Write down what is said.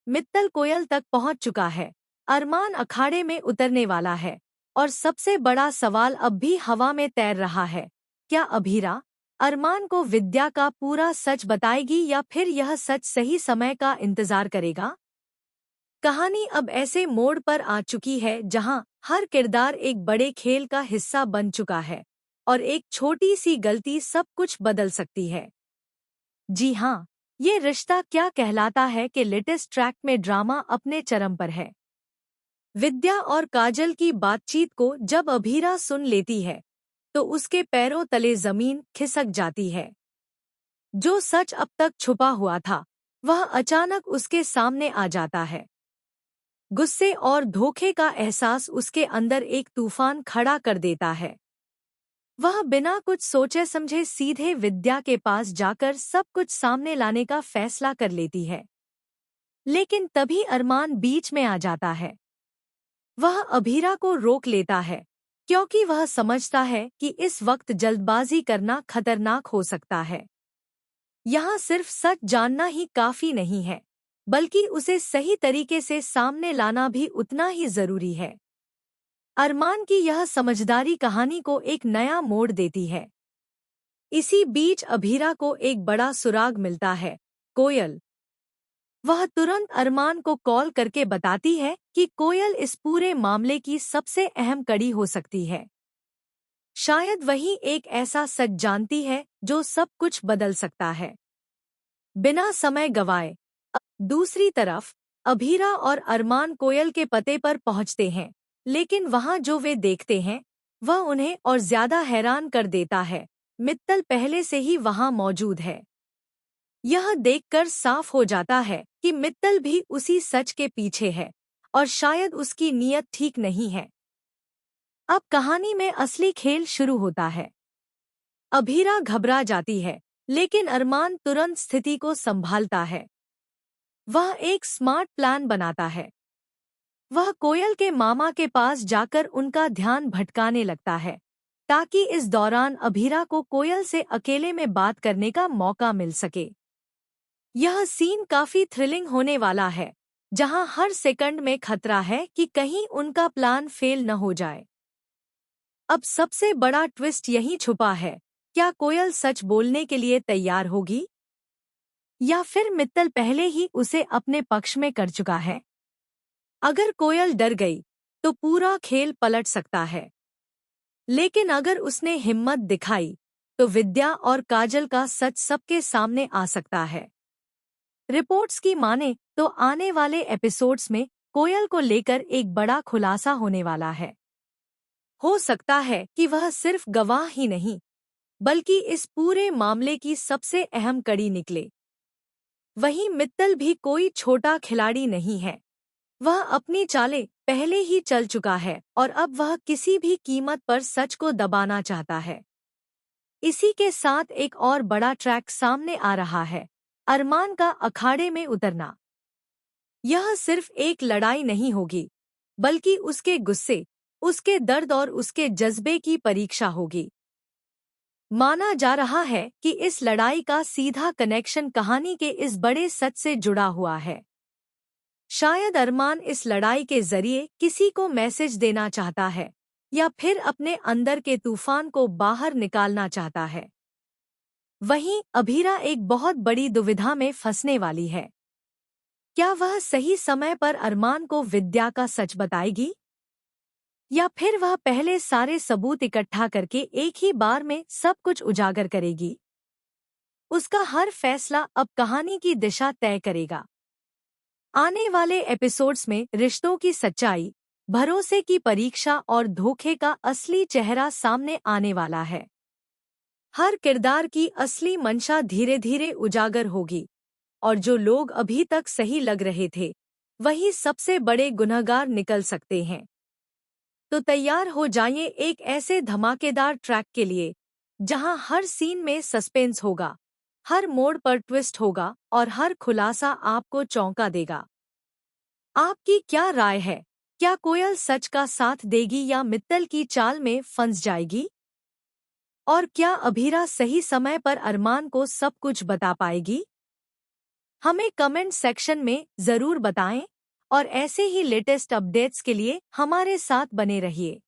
मित्तल कोयल तक पहुंच चुका है। अरमान अखाड़े में उतरने वाला है और सबसे बड़ा सवाल अब भी हवा में तैर रहा है। क्या अभीरा अरमान को विद्या का पूरा सच बताएगी या फिर यह सच सही समय का इंतजार करेगा? कहानी अब ऐसे मोड़ पर आ चुकी है जहां हर किरदार एक बड़े खेल का हिस्सा बन चुका है और एक छोटी सी गलती सब कुछ बदल सकती है। जी हाँ, ये रिश्ता क्या कहलाता है कि लेटेस्ट ट्रैक में ड्रामा अपने चरम पर है। विद्या और काजल की बातचीत को जब अभीरा सुन लेती है तो उसके पैरों तले जमीन खिसक जाती है। जो सच अब तक छुपा हुआ था वह अचानक उसके सामने आ जाता है। गुस्से और धोखे का एहसास उसके अंदर एक तूफान खड़ा कर देता है। वह बिना कुछ सोचे समझे सीधे विद्या के पास जाकर सब कुछ सामने लाने का फैसला कर लेती है। लेकिन तभी अरमान बीच में आ जाता है। वह अभीरा को रोक लेता है क्योंकि वह समझता है कि इस वक्त जल्दबाजी करना खतरनाक हो सकता है। यहाँ सिर्फ सच जानना ही काफी नहीं है, बल्कि उसे सही तरीके से सामने लाना भी उतना ही जरूरी है। अरमान की यह समझदारी कहानी को एक नया मोड़ देती है। इसी बीच अभीरा को एक बड़ा सुराग मिलता है, कोयल। वह तुरंत अरमान को कॉल करके बताती है कि कोयल इस पूरे मामले की सबसे अहम कड़ी हो सकती है। शायद वही एक ऐसा सच जानती है जो सब कुछ बदल सकता है। बिना समय गवाए दूसरी तरफ अभीरा और अरमान कोयल के पते पर पहुंचते हैं, लेकिन वहां जो वे देखते हैं वह उन्हें और ज्यादा हैरान कर देता है। मित्तल पहले से ही वहां मौजूद है। यह देखकर साफ हो जाता है कि मित्तल भी उसी सच के पीछे है और शायद उसकी नीयत ठीक नहीं है। अब कहानी में असली खेल शुरू होता है। अभीरा घबरा जाती है, लेकिन अरमान तुरंत स्थिति को संभालता है। वह एक स्मार्ट प्लान बनाता है। वह कोयल के मामा के पास जाकर उनका ध्यान भटकाने लगता है ताकि इस दौरान अभीरा को कोयल से अकेले में बात करने का मौका मिल सके। यह सीन काफी थ्रिलिंग होने वाला है, जहां हर सेकंड में खतरा है कि कहीं उनका प्लान फेल न हो जाए। अब सबसे बड़ा ट्विस्ट यहीं छुपा है। क्या कोयल सच बोलने के लिए तैयार होगी या फिर मित्तल पहले ही उसे अपने पक्ष में कर चुका है? अगर कोयल डर गई तो पूरा खेल पलट सकता है, लेकिन अगर उसने हिम्मत दिखाई तो विद्या और काजल का सच सबके सामने आ सकता है। रिपोर्ट्स की माने तो आने वाले एपिसोड्स में कोयल को लेकर एक बड़ा खुलासा होने वाला है। हो सकता है कि वह सिर्फ गवाह ही नहीं, बल्कि इस पूरे मामले की सबसे अहम कड़ी निकले। वहीं मित्तल भी कोई छोटा खिलाड़ी नहीं है। वह अपनी चालें पहले ही चल चुका है और अब वह किसी भी कीमत पर सच को दबाना चाहता है। इसी के साथ एक और बड़ा ट्रैक सामने आ रहा है, अरमान का अखाड़े में उतरना। यह सिर्फ एक लड़ाई नहीं होगी, बल्कि उसके गुस्से, उसके दर्द और उसके जज्बे की परीक्षा होगी। माना जा रहा है कि इस लड़ाई का सीधा कनेक्शन कहानी के इस बड़े सच से जुड़ा हुआ है। शायद अरमान इस लड़ाई के जरिए किसी को मैसेज देना चाहता है या फिर अपने अंदर के तूफान को बाहर निकालना चाहता है। वहीं अभीरा एक बहुत बड़ी दुविधा में फंसने वाली है। क्या वह सही समय पर अरमान को विद्या का सच बताएगी या फिर वह पहले सारे सबूत इकट्ठा करके एक ही बार में सब कुछ उजागर करेगी? उसका हर फैसला अब कहानी की दिशा तय करेगा। आने वाले एपिसोड्स में रिश्तों की सच्चाई, भरोसे की परीक्षा और धोखे का असली चेहरा सामने आने वाला है। हर किरदार की असली मंशा धीरे धीरे उजागर होगी और जो लोग अभी तक सही लग रहे थे वही सबसे बड़े गुनहगार निकल सकते हैं। तो तैयार हो जाइए एक ऐसे धमाकेदार ट्रैक के लिए जहां हर सीन में सस्पेंस होगा, हर मोड़ पर ट्विस्ट होगा और हर खुलासा आपको चौंका देगा। आपकी क्या राय है? क्या कोयल सच का साथ देगी या मित्तल की चाल में फंस जाएगी? और क्या अभीरा सही समय पर अरमान को सब कुछ बता पाएगी? हमें कमेंट सेक्शन में ज़रूर बताएं और ऐसे ही लेटेस्ट अपडेट्स के लिए हमारे साथ बने रहिए।